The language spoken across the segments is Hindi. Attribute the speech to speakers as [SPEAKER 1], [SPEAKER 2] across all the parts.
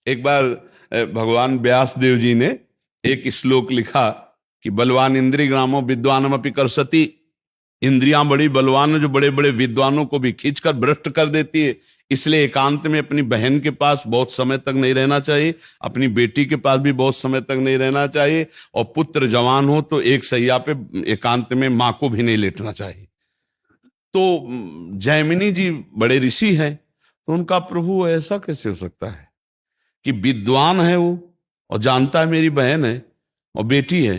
[SPEAKER 1] एक बार भगवान व्यास देव जी ने एक श्लोक लिखा कि बलवान इंद्रिय ग्रामो विद्वानमपि कर्षति। इंद्रियां बड़ी बलवान, जो बड़े बड़े विद्वानों को भी खींचकर भ्रष्ट कर देती है। इसलिए एकांत में अपनी बहन के पास बहुत समय तक नहीं रहना चाहिए, अपनी बेटी के पास भी बहुत समय तक नहीं रहना चाहिए, और पुत्र जवान हो तो एक सैया पे एकांत में मां को भी नहीं लेटना चाहिए। तो जैमिनी जी बड़े ऋषि हैं, तो उनका प्रभु ऐसा कैसे हो सकता है कि विद्वान है वो और जानता है मेरी बहन है और बेटी है,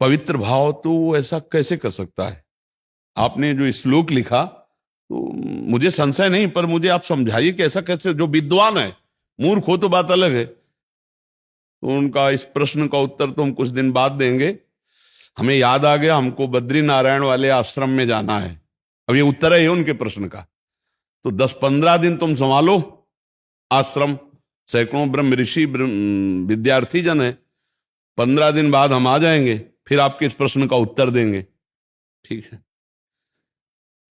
[SPEAKER 1] पवित्र भाव, तो वो ऐसा कैसे कर सकता है? आपने जो श्लोक लिखा तो मुझे संशय नहीं, पर मुझे आप समझाइए कि ऐसा कैसे, जो विद्वान है, मूर्ख हो तो बात अलग है। तो उनका इस प्रश्न का उत्तर तो हम कुछ दिन बाद देंगे। हमें याद आ गया, हमको बद्री नारायण वाले आश्रम में जाना है। अब ये उत्तर है उनके प्रश्न का। तो 10-15 दिन तुम संभालो आश्रम, सैकड़ों ब्रह्म ऋषि विद्यार्थी जन है। 15 दिन बाद हम आ जाएंगे, फिर आपके इस प्रश्न का उत्तर देंगे, ठीक है?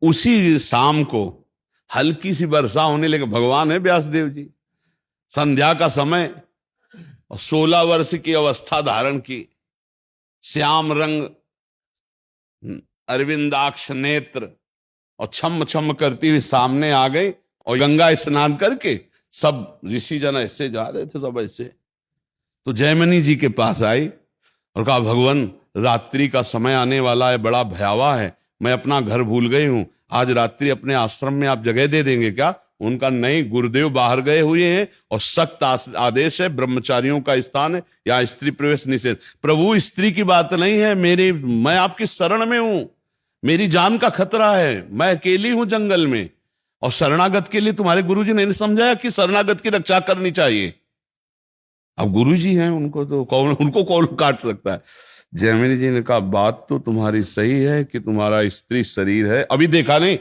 [SPEAKER 1] उसी शाम को हल्की सी वर्षा होने लगी। भगवान है व्यासदेव जी, संध्या का समय, और 16 वर्ष की अवस्था धारण की, श्याम रंग, अरविंदाक्ष नेत्र, और छम छम करती हुई सामने आ गई। और गंगा स्नान करके सब ऋषि जन ऐसे जा रहे थे, सब ऐसे। तो जैमिनी जी के पास आई और कहा, भगवान रात्रि का समय आने वाला है, बड़ा भयावह है, मैं अपना घर भूल गई हूं, आज रात्रि अपने आश्रम में आप जगह दे देंगे क्या? उनका नहीं, गुरुदेव बाहर गए हुए हैं और सख्त आदेश है, ब्रह्मचारियों का स्थान है, या स्त्री प्रवेश निषेध। प्रभु स्त्री की बात नहीं है, मैं आपकी शरण में हूं, मेरी जान का खतरा है, मैं अकेली हूं जंगल में, और शरणागत के लिए तुम्हारे गुरुजी ने समझाया कि शरणागत की रक्षा करनी चाहिए। अब गुरुजी हैं, उनको कौन काट सकता है? जैमिनी जी ने कहा, बात तो तुम्हारी सही है कि तुम्हारा स्त्री शरीर है, अभी देखा नहीं,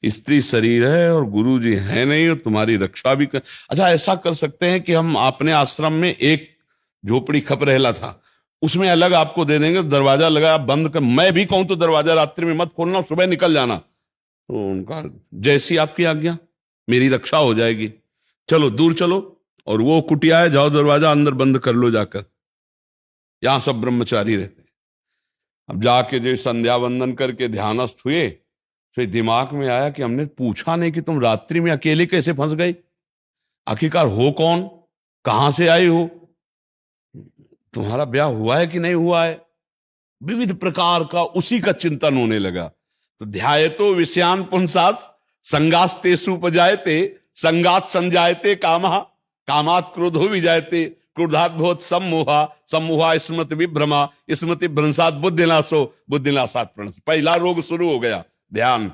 [SPEAKER 1] स्त्री शरीर है और गुरु जी है नहीं, और तुम्हारी रक्षा भी कर। अच्छा, ऐसा कर सकते हैं कि हम अपने आश्रम में एक झोपड़ी खप रहला था, उसमें अलग आपको दे देंगे, दरवाजा लगा, आप बंद कर, मैं भी कहूं तो दरवाजा रात्रि में मत खोलना, सुबह निकल जाना। तो उनका, जैसी आपकी आज्ञा, मेरी रक्षा हो जाएगी, चलो दूर चलो, और वो कुटिया है, जाओ दरवाजा अंदर बंद कर लो जाकर, यहां सब ब्रह्मचारी रहते हैं। अब जाके जो संध्या वंदन करके ध्यानस्थ हुए, फिर दिमाग में आया कि हमने पूछा नहीं कि तुम रात्रि में अकेले कैसे फंस गई, आखिरकार हो कौन, कहां से आई हो, तुम्हारा ब्याह हुआ है कि नहीं हुआ है, विविध प्रकार का उसी का चिंतन होने लगा। तो ध्यायतो विषयान पुंसात संगास्तेषु उपजायते, संगात संजायते कामः, कामात् क्रोधो विजायते, क्रोधात् भवति सम्मोहा, सम्मोहा स्मृति विभ्रमा, स्मृति भ्रंशात् बुद्धिनाशो, बुद्धिनाशात् प्रणश। पहला रोग शुरू हो गया, ध्यान।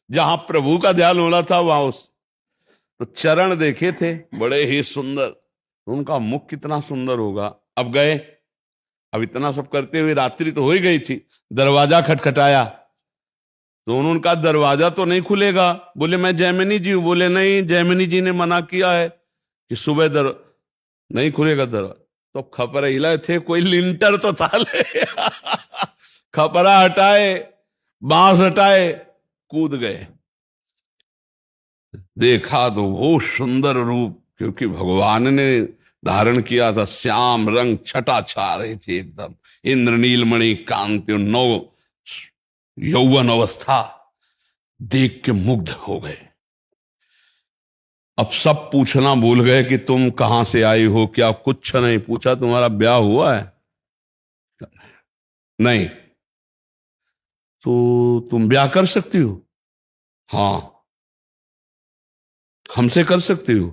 [SPEAKER 1] जहां प्रभु का ध्यान होना था वहां तो चरण देखे थे बड़े ही सुंदर, उनका मुख कितना सुंदर होगा। अब गए, अब इतना सब करते हुए रात्रि तो हो ही गई थी, दरवाजा खटखटाया, तो उन्होंने कहा दरवाजा तो नहीं खुलेगा। बोले मैं जैमिनी जी हूं। बोले नहीं, जैमिनी जी ने मना किया है कि सुबह नहीं खुलेगा दरवाजा। तो खपरा हिलाए थे, कोई लिंटर तो था ले खपरा हटाए, बांस हटाए, कूद गए। देखा तो वो सुंदर रूप, क्योंकि भगवान ने धारण किया था, श्याम रंग, छटा छा रही थी एकदम, इंद्रनील मणि कांति, नौ यौवन अवस्था, देख के मुग्ध हो गए। अब सब पूछना भूल गए कि तुम कहां से आई हो, क्या कुछ नहीं पूछा, तुम्हारा ब्याह हुआ है? नहीं। तो तुम ब्याह कर सकती हो? हाँ, हमसे कर सकती हो?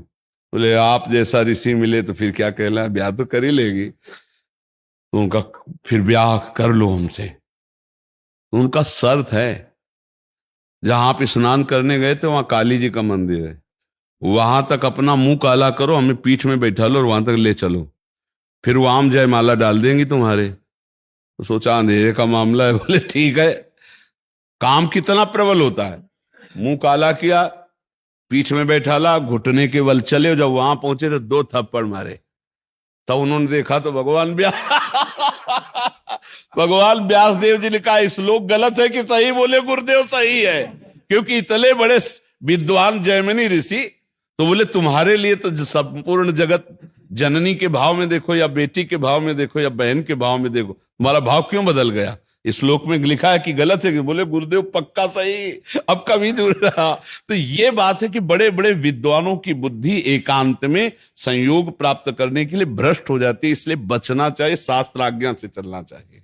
[SPEAKER 1] बोले आप जैसा ऋषि मिले तो फिर क्या कहला, ब्याह तो कर ही लेगी। तो उनका, फिर ब्याह कर लो हमसे। तो उनका शर्त है, जहां आप स्नान करने गए थे वहां काली जी का मंदिर है, वहां तक अपना मुंह काला करो, हमें पीठ में बैठा लो और वहां तक ले चलो, फिर वो आम जयमाला डाल देंगी तुम्हारे। तो सोचा अंधेरे का मामला है, बोले ठीक है। काम कितना प्रबल होता है, मुंह काला किया, पीठ में बैठा ला, घुटने के बल चले। जब वहां पहुंचे तो 2 थप्पड़ मारे, तब उन्होंने देखा तो भगवान व्यास देव जी ने कहा श्लोक गलत है कि सही? बोले गुरुदेव सही है, क्योंकि इतने बड़े विद्वान जैमिनी ऋषि तो बोले तुम्हारे लिए तो संपूर्ण जगत जननी के भाव में देखो या बेटी के भाव में देखो या बहन के भाव में देखो, तुम्हारा भाव क्यों बदल गया? इस श्लोक में लिखा है कि गलत है? कि बोले गुरुदेव पक्का सही, अब कभी जुड़ रहा। तो ये बात है कि बड़े बड़े विद्वानों की बुद्धि एकांत में संयोग प्राप्त करने के लिए भ्रष्ट हो जाती है, इसलिए बचना चाहिए, शास्त्राज्ञा से चलना चाहिए।